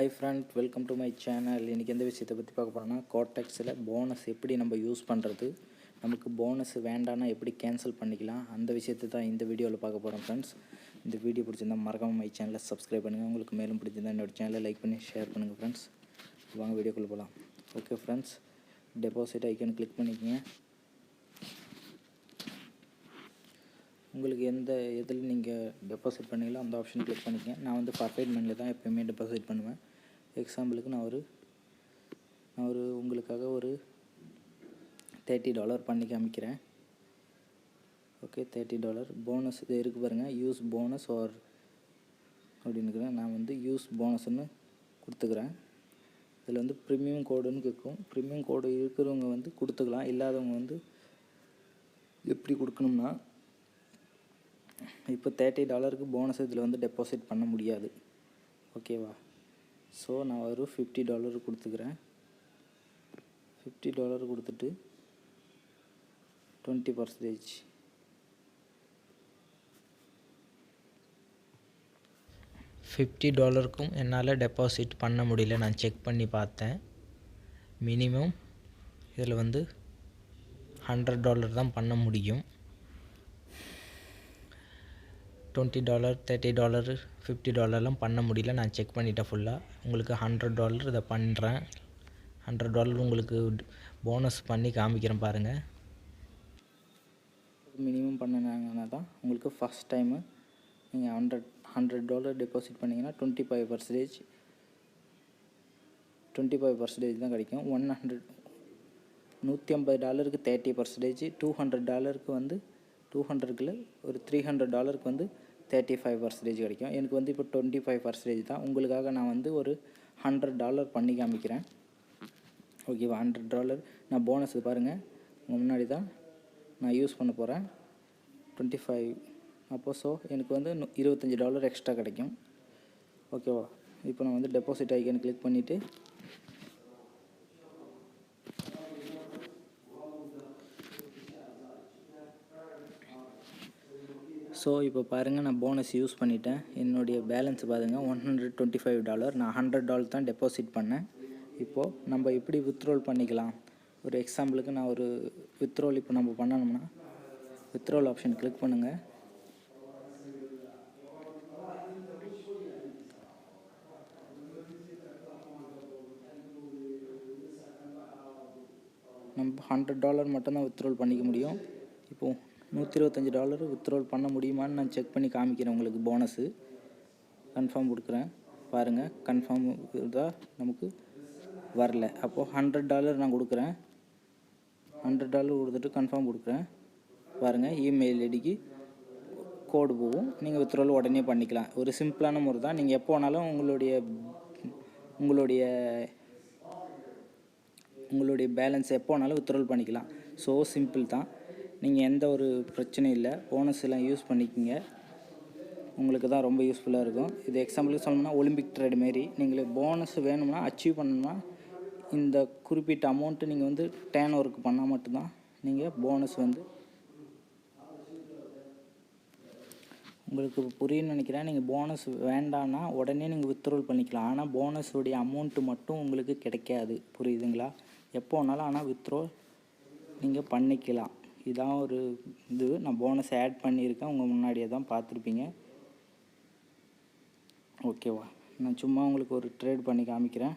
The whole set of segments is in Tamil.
Hi friend, welcome to my channel. இன்றைக்கி எந்த விஷயத்தை பற்றி பார்க்க போகிறோன்னா, கோட்டெக்ஸில் போனஸ் எப்படி நம்ம யூஸ் பண்ணுறது, நமக்கு போனஸ் வேண்டான்னா எப்படி கேன்சல் பண்ணிக்கலாம், அந்த விஷயத்தை தான் இந்த வீடியோவில் பார்க்க போகிறோம் ஃப்ரெண்ட்ஸ். இந்த வீடியோ பிடிச்சிருந்தால் மறக்காமல் மை சேனலை சப்ஸ்கிரைப் பண்ணுங்கள். உங்களுக்கு மேலும் பிடிச்சிருந்தால் என்னோடய சேனலை லைக் பண்ணி ஷேர் பண்ணுங்கள் ஃப்ரெண்ட்ஸ். வாங்க வீடியோக்குள்ளே போகலாம். Okay friends, deposit icon click பண்ணிக்கோங்க. உங்களுக்கு எந்த இதில் நீங்கள் டெபாசிட் பண்ணீங்களோ அந்த ஆப்ஷன் கிளிக் பண்ணிக்கங்க. நான் வந்து பர்ஃபெக்ட் மணியில் தான் எப்போயுமே டெபாசிட் பண்ணுவேன். எக்ஸாம்பிளுக்கு நான் ஒரு உங்களுக்காக ஒரு $30 பண்ணி காமிக்கிறேன். ஓகே, $30 போனஸ் இது இருக்குது பாருங்கள், யூஸ் போனஸ் ஆர் அப்படின்னு. நான் வந்து யூஸ் போனஸ்ன்னு கொடுத்துக்கிறேன். இதில் வந்து ப்ரீமியம் கோடுன்னு கேட்கும். ப்ரீமியம் கோடு இருக்கிறவங்க வந்து கொடுத்துக்கலாம். இல்லாதவங்க வந்து எப்படி கொடுக்கணும்னா, இப்போ $30 போனஸ் இதில் வந்து டெபாசிட் பண்ண முடியாது. ஓகேவா? ஸோ நான் ஒரு $50 கொடுத்துக்கிறேன். $50 கொடுத்துட்டு 20% $50க்கும் என்னால் டெபாசிட் பண்ண முடியல. நான் செக் பண்ணி பார்த்தேன். மினிமம் இதில் வந்து $100 தான் பண்ண முடியும். $20, $30, $50லாம் பண்ண முடியல. நான் செக் பண்ணிட்டேன் ஃபுல்லாக. உங்களுக்கு $100 இதை பண்ணுறேன். $100 உங்களுக்கு போனஸ் பண்ணி காமிக்கிறேன் பாருங்கள். மினிமம் பண்ணினாங்கன்னா தான் உங்களுக்கு ஃபஸ்ட் டைமு நீங்கள் $100 டெபாசிட் பண்ணிங்கன்னா 25% தான் கிடைக்கும். $150க்கு 30%, $200க்கு வந்து 200க்குள்ள ஒரு $300க்கு வந்து 35% கிடைக்கும். எனக்கு வந்து இப்போ 25% தான். உங்களுக்காக நான் வந்து ஒரு $100 பண்ணி காமிக்கிறேன். ஓகேவா? $100 நான் போனஸ் பாருங்கள், உங்கள் முன்னாடி தான் நான் யூஸ் பண்ண போகிறேன். 25 அப்போ ஸோ எனக்கு வந்து $25 எக்ஸ்ட்ரா கிடைக்கும். ஓகேவா? இப்போ நான் வந்து டெபாசிட் ஐக்கன் கிளிக் பண்ணிவிட்டு ஸோ இப்போ பாருங்கள், நான் போனஸ் யூஸ் பண்ணிட்டேன். என்னுடைய பேலன்ஸ் பாருங்கள், $125. நான் $100 தான் டெபாசிட் பண்ணேன். இப்போது நம்ம எப்படி வித்ட்ரோல் பண்ணிக்கலாம், ஒரு எக்ஸாம்பிளுக்கு நான் ஒரு வித்ட்ரோல் இப்போ நம்ம பண்ணணும்னா வித்ட்ரோல் ஆப்ஷன் கிளிக் பண்ணுங்கள். நம்ம $100 மட்டும்தான் வித்ட்ரோல் பண்ணிக்க முடியும். இப்போது $125 வித்ட்ரோல் பண்ண முடியுமான்னு நான் செக் பண்ணி காமிக்கிறேன். உங்களுக்கு போனஸு கன்ஃபார்ம் கொடுக்குறேன் பாருங்கள். கன்ஃபார்ம் தான் நமக்கு வரல. அப்போது $100 நான் கொடுக்குறேன். $100 கொடுத்துட்டு கன்ஃபார்ம் கொடுக்குறேன் பாருங்கள். இமெயில் ஐடிக்கு கோடு போகும். நீங்கள் வித்ட்ரோல் உடனே பண்ணிக்கலாம். ஒரு சிம்பிளான முறை தான். நீங்கள் எப்போ வேணாலும் உங்களுடைய பேலன்ஸ் எப்போ வேணாலும் வித்ட்ரோல் பண்ணிக்கலாம். ஸோ சிம்பிள் தான். நீங்கள் எந்த ஒரு பிரச்சனையும் இல்லை. போனஸ் எல்லாம் யூஸ் பண்ணிக்கோங்க. உங்களுக்கு தான் ரொம்ப யூஸ்ஃபுல்லாக இருக்கும். இது எக்ஸாம்பிளுக்கு சொல்லணும்னா ஒலிம்பிக் ட்ரேடு மாரி. நீங்கள் போனஸ் வேணும்னா அச்சீவ் பண்ணணும்னா இந்த குறிப்பிட்ட அமௌண்ட்டு நீங்கள் வந்து டேர்ன் ஒர்க் பண்ணால் மட்டும்தான் நீங்கள் போனஸ் வந்து உங்களுக்கு புரியும்னு நினைக்கிறேன். நீங்கள் போனஸ் வேண்டான்னா உடனே நீங்கள் வித்ட்ரோல் பண்ணிக்கலாம். ஆனால் போனஸுடைய அமௌண்ட்டு மட்டும் உங்களுக்கு கிடைக்காது. புரியுதுங்களா? எப்போ வேணாலும் ஆனால் வித்ட்ரோல் நீங்கள் பண்ணிக்கலாம். இதான் ஒரு இது. நான் போனஸ் ஆட் பண்ணியிருக்கேன், உங்கள் முன்னாடியே தான் பார்த்துருப்பீங்க. ஓகேவா? நான் சும்மா உங்களுக்கு ஒரு ட்ரேட் பண்ணி காமிக்கிறேன்.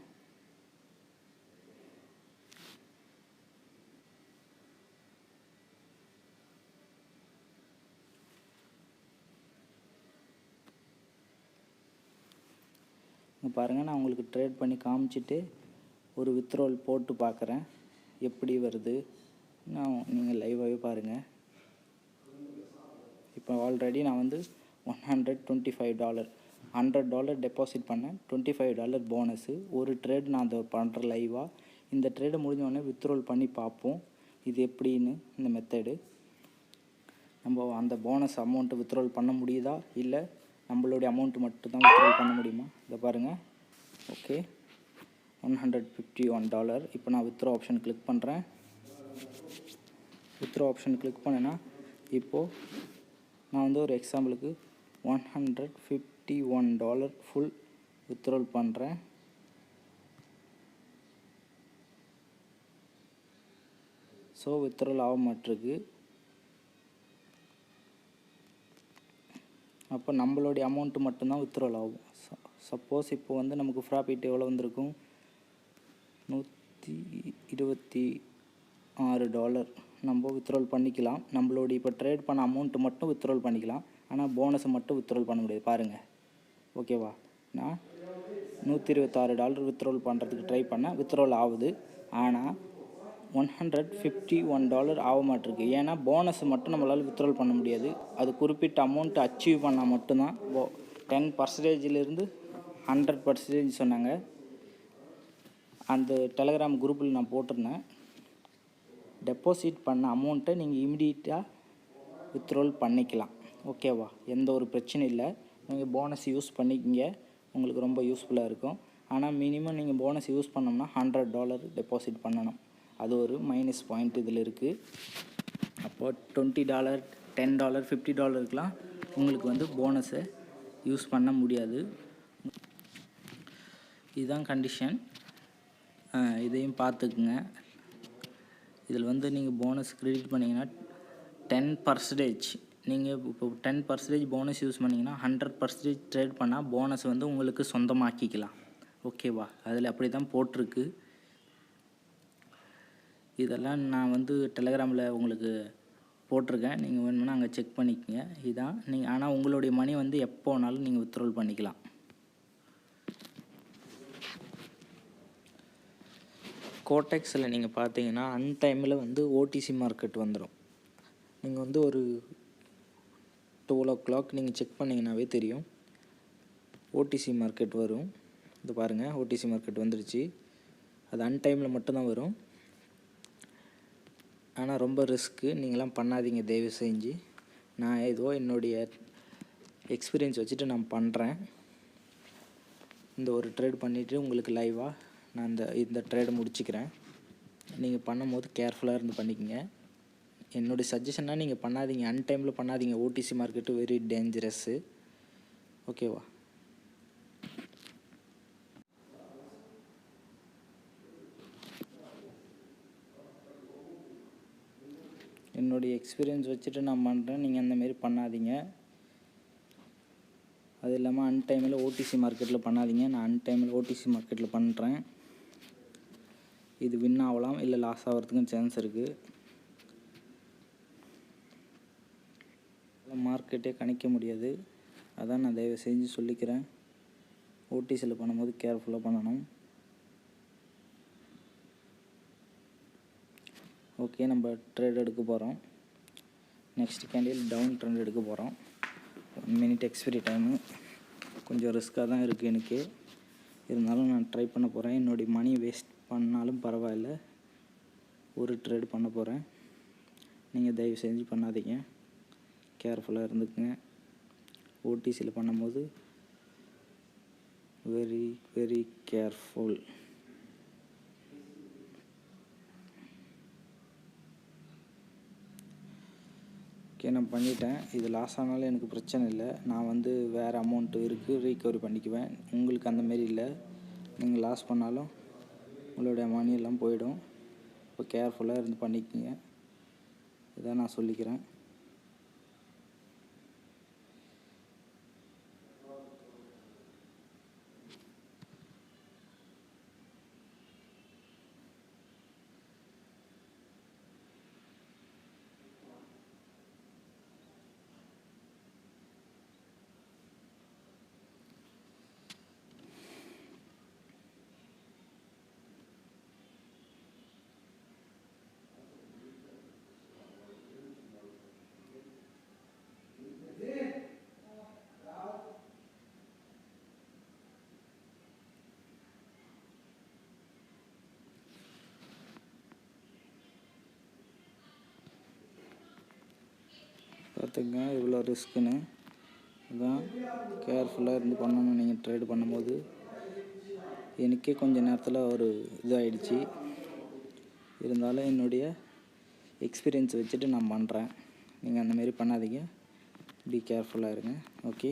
பாருங்கள், நான் உங்களுக்கு ட்ரேட் பண்ணி காமிச்சிட்டு ஒரு வித்ட்ரோல் போட்டு பார்க்குறேன் எப்படி வருது. நீங்கள் லைவாகவே பாருங்கள். இப்போ ஆல்ரெடி நான் வந்து $125 $100 டெபாசிட் பண்ணேன். $25 போனஸு. ஒரு ட்ரேட் நான் அதை பண்ணுறேன் லைவாக. இந்த ட்ரேடை முடிஞ்சோடனே வித்ட்ரோல் பண்ணி பார்ப்போம் இது எப்படின்னு. இந்த மெத்தடு நம்ம அந்த போனஸ் அமௌண்ட்டு வித்ட்ரோல் பண்ண முடியுதா, இல்லை நம்மளுடைய அமௌண்ட்டு மட்டும் தான் வித்ட்ரோல் பண்ண முடியுமா? இதை பாருங்கள். ஓகே, $151. இப்போ நான் வித்ட்ரோ ஆப்ஷன் கிளிக் பண்ணுறேன். வித்ட்ரோ ஆப்ஷன் கிளிக் பண்ணேன்னா இப்போது நான் வந்து ஒரு எக்ஸாம்பிளுக்கு $151 ஃபுல் வித்ட்ரோல் பண்ணுறேன். ஸோ வித்ட்ரால் ஆக மாட்டிருக்கு. அப்போ நம்மளுடைய அமௌண்ட்டு மட்டும்தான் வித்ட்ரால் ஆகும். சப்போஸ் இப்போ வந்து நமக்கு ப்ராஃபிட் எவ்வளோ வந்திருக்கும், $126 நம்ம வித்ட்ரால் பண்ணிக்கலாம். நம்மளுடைய இப்போ ட்ரேட் பண்ண அமௌண்ட்டு மட்டும் வித்ட்ரால் பண்ணிக்கலாம். ஆனால் போனஸை மட்டும் வித்ட்ரால் பண்ண முடியாது. பாருங்கள், ஓகேவா? நான் $126 வித்ட்ரால் பண்ணுறதுக்கு ட்ரை பண்ணேன், வித்ட்ரால் ஆகுது. ஆனால் $151 ஆக மாட்டிருக்கு. ஏன்னா போனஸை மட்டும் நம்மளால் வித்ட்ரால் பண்ண முடியாது. அது குறிப்பிட்ட அமௌண்ட்டு அச்சீவ் பண்ணால் மட்டும்தான். 10%லேருந்து 100% சொன்னாங்க. அந்த டெலகிராம் குரூப்பில் நான் போட்டிருந்தேன். டெபாசிட் பண்ண அமௌண்ட்டை நீங்கள் இமிடியேட்டாக வித்ட்ரால் பண்ணிக்கலாம். ஓகேவா? எந்த ஒரு பிரச்சனையும் இல்லை. நீங்கள் போனஸ் யூஸ் பண்ணிக்கிங்க, உங்களுக்கு ரொம்ப யூஸ்ஃபுல்லாக இருக்கும். ஆனால் மினிமம் நீங்கள் போனஸ் யூஸ் பண்ணோம்னா $100 டெபாசிட் பண்ணணும். அது ஒரு மைனஸ் பாயிண்ட் இதில் இருக்குது. அப்போது $20, $10, $50க்குலாம் உங்களுக்கு வந்து போனஸை யூஸ் பண்ண முடியாது. இதுதான் கண்டிஷன். இதையும் பார்த்துக்குங்க. இதில் வந்து நீங்கள் போனஸ் கிரெடிட் பண்ணிங்கன்னா 10%, நீங்கள் இப்போ 10% போனஸ் யூஸ் பண்ணிங்கன்னா 100% ட்ரேட் பண்ணால் போனஸ் வந்து உங்களுக்கு சொந்தமாக்கிக்கலாம். ஓகேவா? அதில் அப்படி தான் போட்டிருக்கு. இதெல்லாம் நான் வந்து டெலகிராமில் உங்களுக்கு போட்டிருக்கேன். நீங்கள் வேணும்னா அங்கே செக் பண்ணிக்கோங்க. இதுதான் நீங்கள், ஆனால் உங்களுடைய மணி வந்து எப்போ வேணாலும் நீங்கள் வித்ட்ரால் பண்ணிக்கலாம். கோடெக்ஸில் நீங்கள் பார்த்தீங்கன்னா அன்டைமில் வந்து ஓடிசி மார்க்கெட் வந்துடும். நீங்கள் வந்து ஒரு 12 o'clock நீங்கள் செக் பண்ணிங்கன்னாவே தெரியும், ஓடிசி மார்க்கெட் வரும். இது பாருங்கள், ஓடிசி மார்க்கெட் வந்துருச்சு. அது அன்டைமில் மட்டும்தான் வரும். ஆனால் ரொம்ப ரிஸ்க்கு, நீங்களாம் பண்ணாதீங்க தயவு செஞ்சு. நான் ஏதோ என்னுடைய எக்ஸ்பீரியன்ஸ் வச்சுட்டு நான் பண்ணுறேன். இந்த ஒரு ட்ரேட் பண்ணிவிட்டு உங்களுக்கு லைவாக நான் இந்த ட்ரேடை முடிச்சுக்கிறேன். நீங்கள் பண்ணும்போது கேர்ஃபுல்லாக இருந்து பண்ணிக்கங்க. என்னுடைய சஜஷனாக நீங்கள் பண்ணாதீங்க, அன்டைமில் பண்ணாதீங்க. Odissi market very dangerous. ஓகேவா? என்னுடைய எக்ஸ்பீரியன்ஸ் வச்சுட்டு நான் பண்ணுறேன், நீங்கள் அந்தமாரி பண்ணாதீங்க. அது இல்லாமல் அன்டைமில் ஓடிசி மார்க்கெட்டில் பண்ணாதீங்க. நான் அன்டைமில் ஓடிசி மார்க்கெட்டில் பண்ணுறேன். இது வின் ஆகலாம், இல்லை லாஸ் ஆகிறதுக்கும் சான்ஸ் இருக்குது. மார்க்கெட்டே கணிக்க முடியாது. அதான் நான் தயவு செஞ்சு சொல்லிக்கிறேன், ஓடிசியில் பண்ணும்போது கேர்ஃபுல்லாக பண்ணணும். ஓகே, நம்ம ட்ரேட் எடுக்க போகிறோம். நெக்ஸ்ட் கேண்டில் டவுன் ட்ரெண்ட் எடுக்க போகிறோம். 1 minute எக்ஸ்பிரி டைமு. கொஞ்சம் ரிஸ்க்காக தான் இருக்குது எனக்கு, இருந்தாலும் நான் ட்ரை பண்ண போகிறேன். என்னுடைய மணி வேஸ்ட் பண்ணாலும் பரவாயில்ல, ஒரு ட்ரேட் பண்ண போகிறேன். நீங்கள் தயவு செஞ்சு பண்ணாதீங்க, கேர்ஃபுல்லாக இருந்துக்குங்க. ஓடிசியில் பண்ணும்போது வெரி வெரி கேர்ஃபுல். ஓகே, நான் பண்ணிட்டேன். இது லாஸ் ஆனாலும் எனக்கு பிரச்சனை இல்லை. நான் வந்து வேறு அமௌண்ட்டு இருக்குது, ரீகவரி பண்ணிக்குவேன். உங்களுக்கு அந்தமாரி இல்லை. நீங்கள் லாஸ் பண்ணாலும் உங்களுடைய மணி எல்லாம் போயிடும். இப்போ கேர்ஃபுல்லாக இருந்து பண்ணிக்கோங்க. இதான் நான் சொல்லிக்கிறேன். பார்த்துங்க இவ்வளோ ரிஸ்க்குன்னு. அதான் கேர்ஃபுல்லாக இருந்து பண்ணணும் நீங்கள் ட்ரேட் பண்ணும்போது. எனக்கே கொஞ்சம் நேரத்தில் ஒரு இதாகிடுச்சு, இருந்தாலும் என்னுடைய எக்ஸ்பீரியன்ஸ் வச்சுட்டு நான் பண்ணுறேன். நீங்கள் அந்தமாரி பண்ணாதீங்க, பி கேர்ஃபுல்லாக இருங்க. ஓகே.